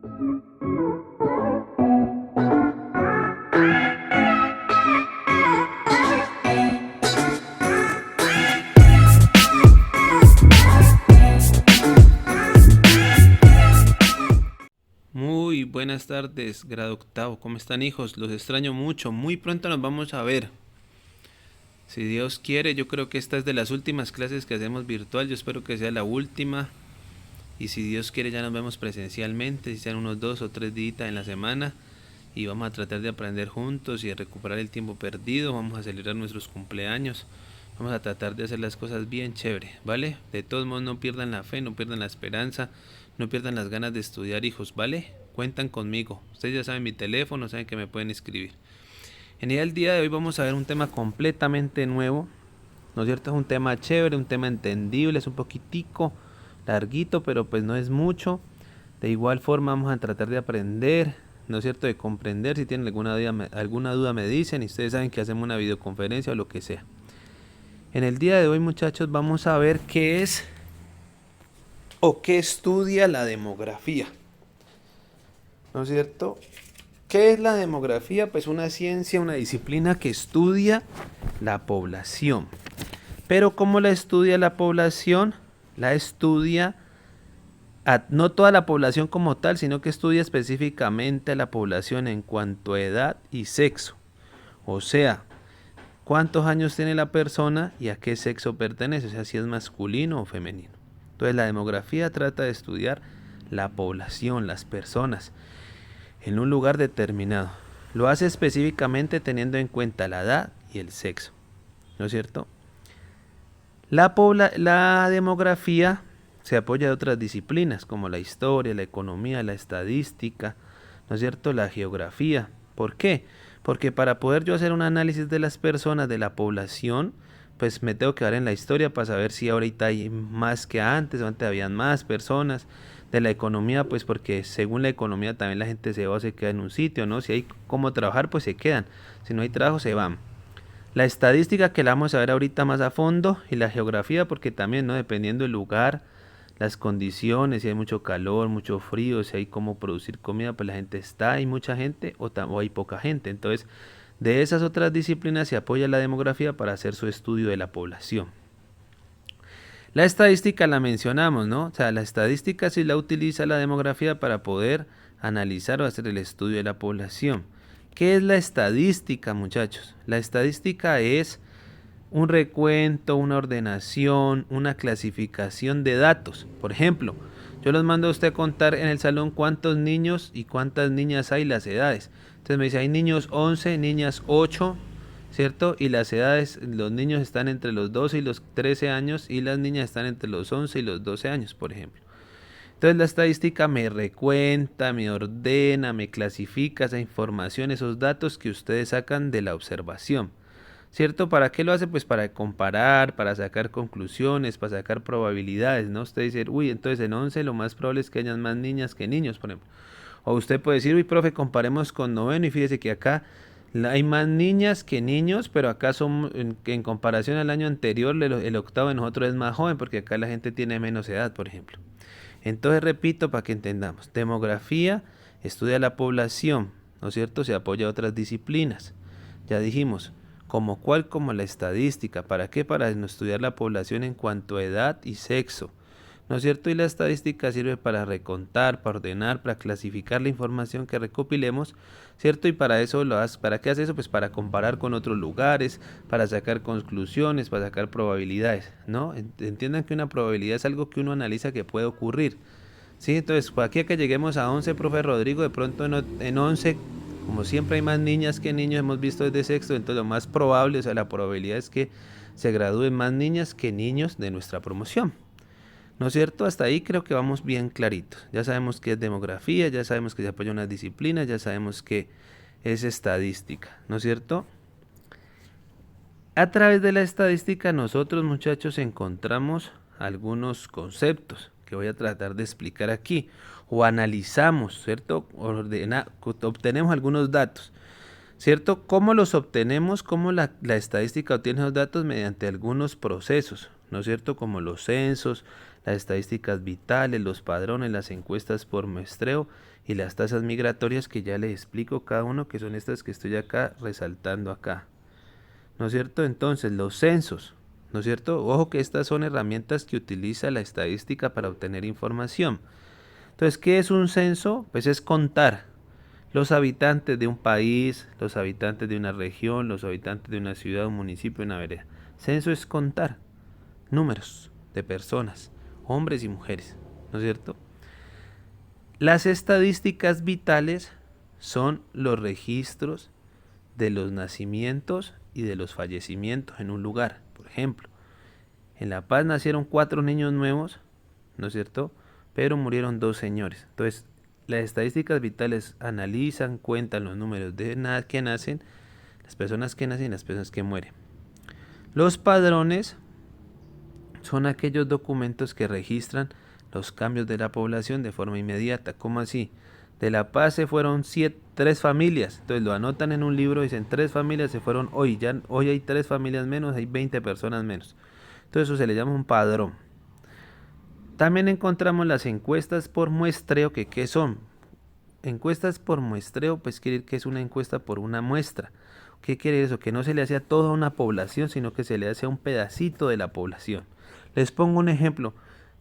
Muy buenas tardes, grado octavo. ¿Cómo están, hijos? Los extraño mucho. Muy pronto nos vamos a ver. Si Dios quiere, yo creo que esta es de las últimas clases que hacemos virtual. Yo espero que sea la última. Y si Dios quiere, ya nos vemos presencialmente, si sean unos 2 o 3 días en la semana. Y vamos a tratar de aprender juntos y de recuperar el tiempo perdido. Vamos a celebrar nuestros cumpleaños. Vamos a tratar de hacer las cosas bien chévere, ¿vale? De todos modos, no pierdan la fe, no pierdan la esperanza, no pierdan las ganas de estudiar, hijos, ¿vale? Cuentan conmigo. Ustedes ya saben mi teléfono, saben que me pueden escribir. En el día de hoy vamos a ver un tema completamente nuevo, ¿no es cierto? Es un tema chévere, un tema entendible, es un poquitico larguito, pero pues no es mucho. De igual forma vamos a tratar de aprender, ¿no es cierto? De comprender. Si tienen alguna duda me dicen, y ustedes saben que hacemos una videoconferencia o lo que sea. En el día de hoy, muchachos, vamos a ver qué es o qué estudia la demografía, ¿no es cierto? ¿Qué es la demografía? Pues una ciencia, una disciplina que estudia la población. Pero ¿cómo la estudia la población? La estudia no toda la población como tal, sino que estudia específicamente a la población en cuanto a edad y sexo. O sea, cuántos años tiene la persona y a qué sexo pertenece, o sea, si es masculino o femenino. Entonces la demografía trata de estudiar la población, las personas, en un lugar determinado. Lo hace específicamente teniendo en cuenta la edad y el sexo, ¿no es cierto? La demografía se apoya de otras disciplinas como la historia, la economía, la estadística, ¿no es cierto? La geografía. ¿Por qué? Porque para poder yo hacer un análisis de las personas, de la población, pues me tengo que dar en la historia para saber si ahorita hay más que antes, o antes habían más personas. De la economía, pues porque según la economía también la gente se va o se queda en un sitio, ¿no? Si hay cómo trabajar, pues se quedan. Si no hay trabajo, se van. La estadística, que la vamos a ver ahorita más a fondo, y la geografía, porque también, ¿no? Dependiendo del lugar, las condiciones, si hay mucho calor, mucho frío, si hay cómo producir comida, pues la gente está, hay mucha gente o hay poca gente. Entonces, de esas otras disciplinas se apoya la demografía para hacer su estudio de la población. La estadística la mencionamos, ¿no? O sea, la estadística sí la utiliza la demografía para poder analizar o hacer el estudio de la población. ¿Qué es la estadística, muchachos? La estadística es un recuento, una ordenación, una clasificación de datos. Por ejemplo, yo los mando a usted a contar en el salón cuántos niños y cuántas niñas hay, las edades. Entonces me dice, hay niños 11, niñas 8, ¿cierto? Y las edades, los niños están entre los 12 y los 13 años y las niñas están entre los 11 y los 12 años, por ejemplo. Entonces la estadística me recuenta, me ordena, me clasifica esa información, esos datos que ustedes sacan de la observación. ¿Cierto? ¿Para qué lo hace? Pues para comparar, para sacar conclusiones, para sacar probabilidades, ¿no? Usted dice, uy, entonces en 11 lo más probable es que hayan más niñas que niños, por ejemplo. O usted puede decir, uy, profe, comparemos con noveno y fíjese que acá hay más niñas que niños, pero acá son, en comparación al año anterior, el octavo de nosotros es más joven, porque acá la gente tiene menos edad, por ejemplo. Entonces, repito, para que entendamos, demografía estudia la población, ¿no es cierto? Se apoya a otras disciplinas. Ya dijimos, como la estadística. ¿Para qué? Para estudiar la población en cuanto a edad y sexo, ¿no es cierto? Y la estadística sirve para recontar, para ordenar, para clasificar la información que recopilemos, ¿cierto? Y para eso ¿para qué hace eso? Pues para comparar con otros lugares, para sacar conclusiones, para sacar probabilidades, ¿no? Entiendan que una probabilidad es algo que uno analiza que puede ocurrir, ¿sí? Entonces, aquí a que lleguemos a 11, profe Rodrigo, de pronto en 11, como siempre hay más niñas que niños, hemos visto desde sexto, entonces lo más probable, o sea, la probabilidad es que se gradúen más niñas que niños de nuestra promoción, ¿no es cierto? Hasta ahí creo que vamos bien claritos. Ya sabemos qué es demografía, ya sabemos que se apoya unas disciplinas, ya sabemos qué es estadística, ¿no es cierto? A través de la estadística nosotros, muchachos, encontramos algunos conceptos que voy a tratar de explicar aquí, o analizamos, ¿cierto? Obtenemos algunos datos, ¿cierto? ¿Cómo los obtenemos? ¿Cómo la estadística obtiene esos datos? Mediante algunos procesos, ¿no es cierto? Como los censos, las estadísticas vitales, los padrones, las encuestas por muestreo y las tasas migratorias que ya les explico cada uno, que son estas que estoy acá resaltando acá. ¿No es cierto? Entonces, los censos, ¿no es cierto? Ojo que estas son herramientas que utiliza la estadística para obtener información. Entonces, ¿qué es un censo? Pues es contar los habitantes de un país, los habitantes de una región, los habitantes de una ciudad, un municipio, una vereda. Censo es contar números de personas, hombres y mujeres, ¿no es cierto? Las estadísticas vitales son los registros de los nacimientos y de los fallecimientos en un lugar. Por ejemplo, en La Paz nacieron 4 niños nuevos, ¿no es cierto? Pero murieron 2 señores. Entonces, las estadísticas vitales analizan, cuentan los números de que nacen, las personas que nacen y las personas que mueren. Los padrones son aquellos documentos que registran los cambios de la población de forma inmediata. ¿Cómo así? De La Paz se fueron 3 familias, entonces lo anotan en un libro, dicen 3 familias se fueron hoy, ya hoy hay 3 familias menos, hay 20 personas menos. Entonces eso se le llama un padrón. También encontramos las encuestas por muestreo, que ¿qué son? Encuestas por muestreo, pues quiere decir que es una encuesta por una muestra. ¿Qué quiere eso? Que no se le hace a toda una población, sino que se le hace a un pedacito de la población. Les pongo un ejemplo.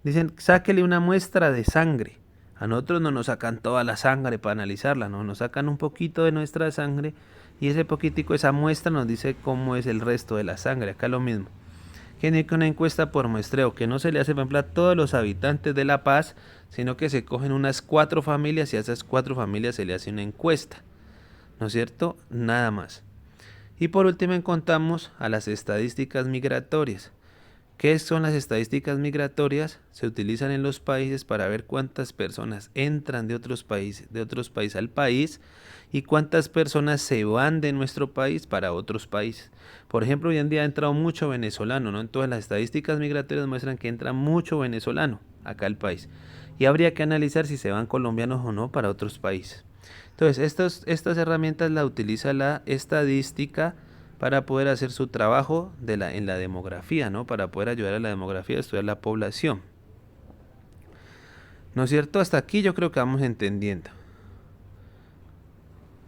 Dicen, sáquele una muestra de sangre. A nosotros no nos sacan toda la sangre para analizarla, no, nos sacan un poquito de nuestra sangre y ese poquitico, esa muestra nos dice cómo es el resto de la sangre. Acá lo mismo. Tiene que una encuesta por muestreo, que no se le hace, por ejemplo, a todos los habitantes de La Paz, sino que se cogen unas 4 familias y a esas 4 familias se le hace una encuesta. ¿No es cierto? Nada más. Y por último encontramos a las estadísticas migratorias. ¿Qué son las estadísticas migratorias? Se utilizan en los países para ver cuántas personas entran de otros países al país y cuántas personas se van de nuestro país para otros países. Por ejemplo, hoy en día ha entrado mucho venezolano, ¿no? Entonces las estadísticas migratorias muestran que entra mucho venezolano acá al país. Y habría que analizar si se van colombianos o no para otros países. Entonces, estas herramientas las utiliza la estadística para poder hacer su trabajo en la demografía, ¿no? Para poder ayudar a la demografía a estudiar la población. ¿No es cierto? Hasta aquí yo creo que vamos entendiendo.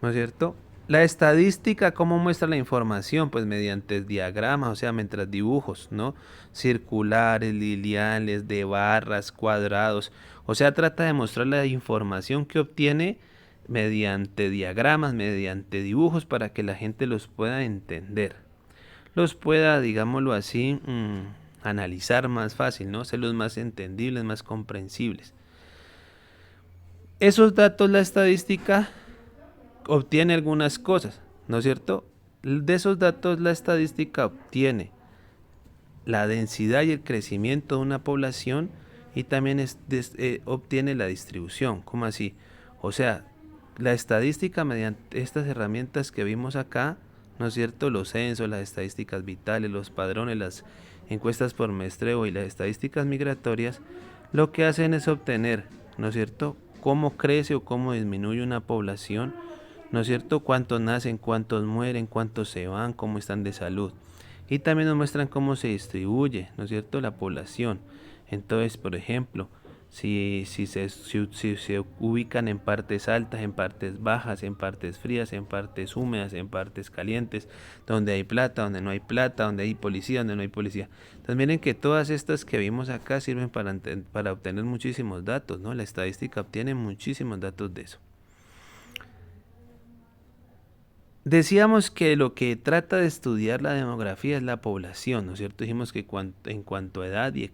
¿No es cierto? La estadística, ¿cómo muestra la información? Pues mediante diagramas, o sea, mientras dibujos, ¿no? Circulares, lineales, de barras, cuadrados. O sea, trata de mostrar la información que obtiene mediante diagramas, mediante dibujos, para que la gente los pueda entender. Los pueda, digámoslo así, analizar más fácil, ¿no? Hacerlos más entendibles, más comprensibles. Esos datos, la estadística obtiene algunas cosas, ¿no es cierto? De esos datos la estadística obtiene la densidad y el crecimiento de una población y también obtiene la distribución. ¿Cómo así? O sea, la estadística mediante estas herramientas que vimos acá, ¿no es cierto? Los censos, las estadísticas vitales, los padrones, las encuestas por muestreo y las estadísticas migratorias, lo que hacen es obtener, ¿no es cierto?, cómo crece o cómo disminuye una población, ¿no es cierto?, cuántos nacen, cuántos mueren, cuántos se van, cómo están de salud. Y también nos muestran cómo se distribuye, ¿no es cierto?, la población. Entonces, por ejemplo, si se ubican en partes altas, en partes bajas, en partes frías, en partes húmedas, en partes calientes, donde hay plata, donde no hay plata, donde hay policía, donde no hay policía. Entonces miren que todas estas que vimos acá sirven para obtener muchísimos datos, ¿no? La estadística obtiene muchísimos datos de eso. Decíamos que lo que trata de estudiar la demografía es la población, ¿no es cierto? Dijimos que en cuanto a edad y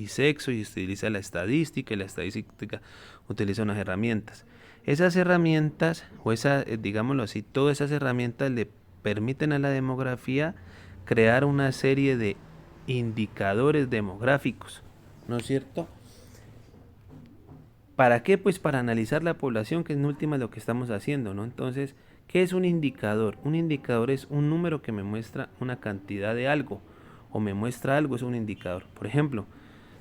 sexo, y utiliza la estadística, y la estadística utiliza unas herramientas. Esas herramientas, digámoslo así, todas esas herramientas le permiten a la demografía crear una serie de indicadores demográficos, ¿no es cierto? ¿Para qué? Pues para analizar la población, que en última es lo que estamos haciendo, ¿no? Entonces, ¿qué es un indicador? Un indicador es un número que me muestra una cantidad de algo o me muestra algo, es un indicador. Por ejemplo,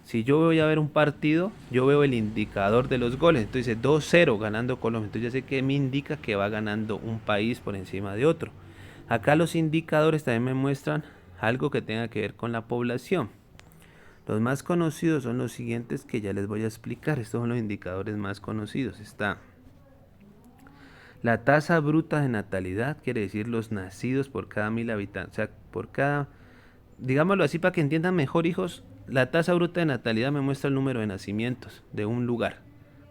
si yo voy a ver un partido, yo veo el indicador de los goles. Entonces dice 2-0 ganando Colombia. Entonces ya sé que me indica que va ganando un país por encima de otro. Acá los indicadores también me muestran algo que tenga que ver con la población. Los más conocidos son los siguientes que ya les voy a explicar. Estos son los indicadores más conocidos. Está la tasa bruta de natalidad, quiere decir los nacidos por cada 1000 habitantes. O sea, por cada, digámoslo así para que entiendan mejor, hijos, la tasa bruta de natalidad me muestra el número de nacimientos de un lugar.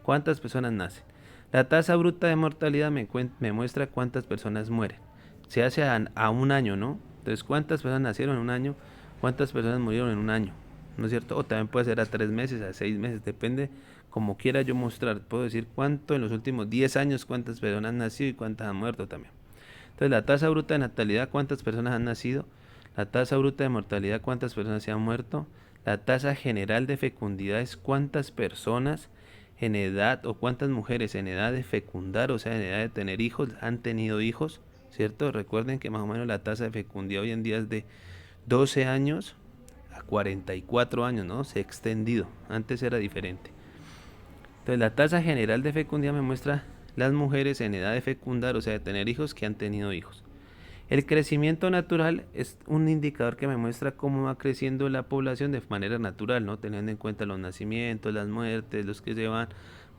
¿Cuántas personas nacen? La tasa bruta de mortalidad me muestra cuántas personas mueren. Se hace a un año, ¿no? Entonces, ¿cuántas personas nacieron en un año? ¿Cuántas personas murieron en un año? ¿No es cierto? O también puede ser a 3 meses, a 6 meses, depende como quiera yo mostrar. Puedo decir cuánto en los últimos 10 años, cuántas personas han nacido y cuántas han muerto también. Entonces, la tasa bruta de natalidad, cuántas personas han nacido. La tasa bruta de mortalidad, cuántas personas se han muerto. La tasa general de fecundidad es cuántas personas en edad o cuántas mujeres en edad de fecundar, o sea, en edad de tener hijos, han tenido hijos, ¿cierto? Recuerden que más o menos la tasa de fecundidad hoy en día es de 12 años a 44 años, ¿no? Se ha extendido, antes era diferente. Entonces la tasa general de fecundidad me muestra las mujeres en edad de fecundar, o sea, de tener hijos, que han tenido hijos. El crecimiento natural es un indicador que me muestra cómo va creciendo la población de manera natural, ¿no? Teniendo en cuenta los nacimientos, las muertes, los que se van,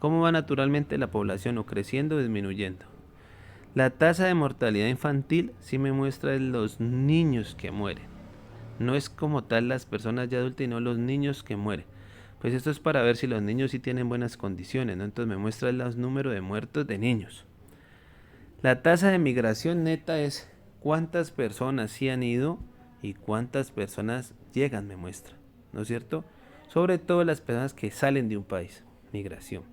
cómo va naturalmente la población o creciendo o disminuyendo. La tasa de mortalidad infantil sí me muestra los niños que mueren. No es como tal las personas ya adultas, sino los niños que mueren. Pues esto es para ver si los niños sí tienen buenas condiciones, ¿no? Entonces me muestra los números de muertos de niños. La tasa de migración neta es cuántas personas sí han ido y cuántas personas llegan, me muestra, ¿no es cierto? Sobre todo las personas que salen de un país, migración.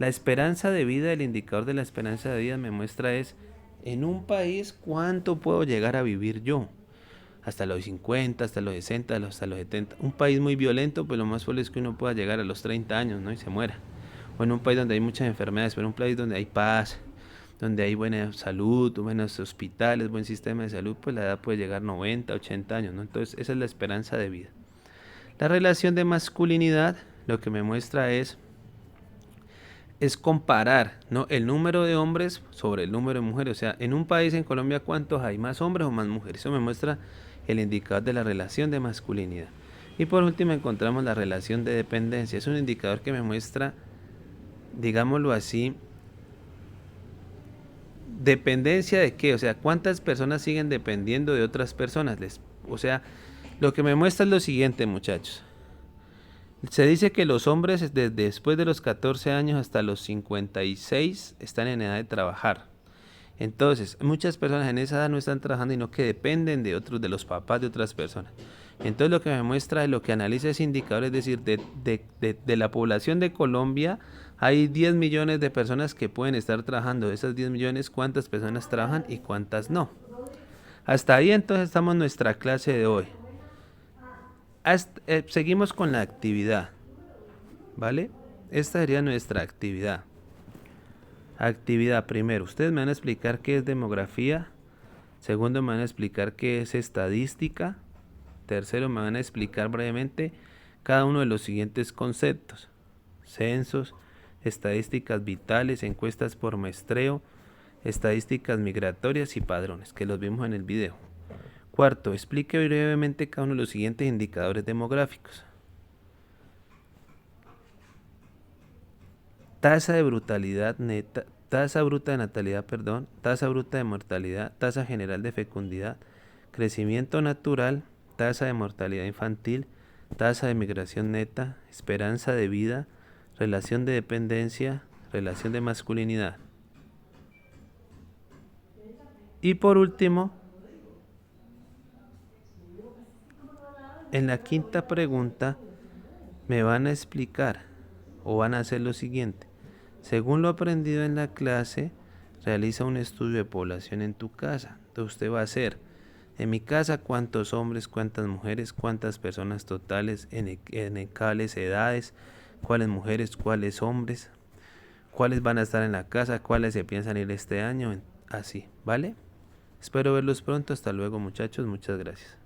La esperanza de vida, el indicador de la esperanza de vida me muestra es en un país cuánto puedo llegar a vivir yo. Hasta los 50, hasta los 60, hasta los 70. Un país muy violento, pues lo más probable es que uno pueda llegar a los 30 años, ¿no? Y se muera. O en un país donde hay muchas enfermedades, pero un país donde hay paz, donde hay buena salud, buenos hospitales, buen sistema de salud, pues la edad puede llegar a 90, 80 años, ¿no? Entonces esa es la esperanza de vida. La relación de masculinidad lo que me muestra es comparar, ¿no? El número de hombres sobre el número de mujeres. O sea, en un país, en Colombia, ¿cuántos hay? ¿Más hombres o más mujeres? Eso me muestra el indicador de la relación de masculinidad. Y por último encontramos la relación de dependencia. Es un indicador que me muestra, digámoslo así, ¿dependencia de qué? O sea, ¿cuántas personas siguen dependiendo de otras personas? O sea, lo que me muestra es lo siguiente, muchachos. Se dice que los hombres desde después de los 14 años hasta los 56 están en edad de trabajar. Entonces, muchas personas en esa edad no están trabajando, sino que dependen de otros, de los papás de otras personas. Entonces, lo que me muestra es lo que analiza ese indicador, es decir, de la población de Colombia, hay 10 millones de personas que pueden estar trabajando. De esas 10 millones, ¿cuántas personas trabajan y cuántas no? Hasta ahí entonces estamos en nuestra clase de hoy. Seguimos con la actividad, ¿vale? Esta sería nuestra actividad. Actividad primero, ustedes me van a explicar qué es demografía. Segundo, me van a explicar qué es estadística. Tercero, me van a explicar brevemente cada uno de los siguientes conceptos: censos, estadísticas vitales, encuestas por muestreo, estadísticas migratorias y padrones, que los vimos en el video. Cuarto, explique brevemente cada uno de los siguientes indicadores demográficos: tasa de brutalidad neta, tasa bruta de natalidad, perdón, tasa bruta de mortalidad, tasa general de fecundidad, crecimiento natural, tasa de mortalidad infantil, tasa de migración neta, esperanza de vida, relación de dependencia, relación de masculinidad. Y por último, en la quinta pregunta me van a explicar o van a hacer lo siguiente: según lo aprendido en la clase, realiza un estudio de población en tu casa. Entonces usted va a hacer, en mi casa, cuántos hombres, cuántas mujeres, cuántas personas totales, en cuáles edades, cuáles mujeres, cuáles hombres, cuáles van a estar en la casa, cuáles se piensan ir este año, así, ¿vale? Espero verlos pronto. Hasta luego, muchachos, muchas gracias.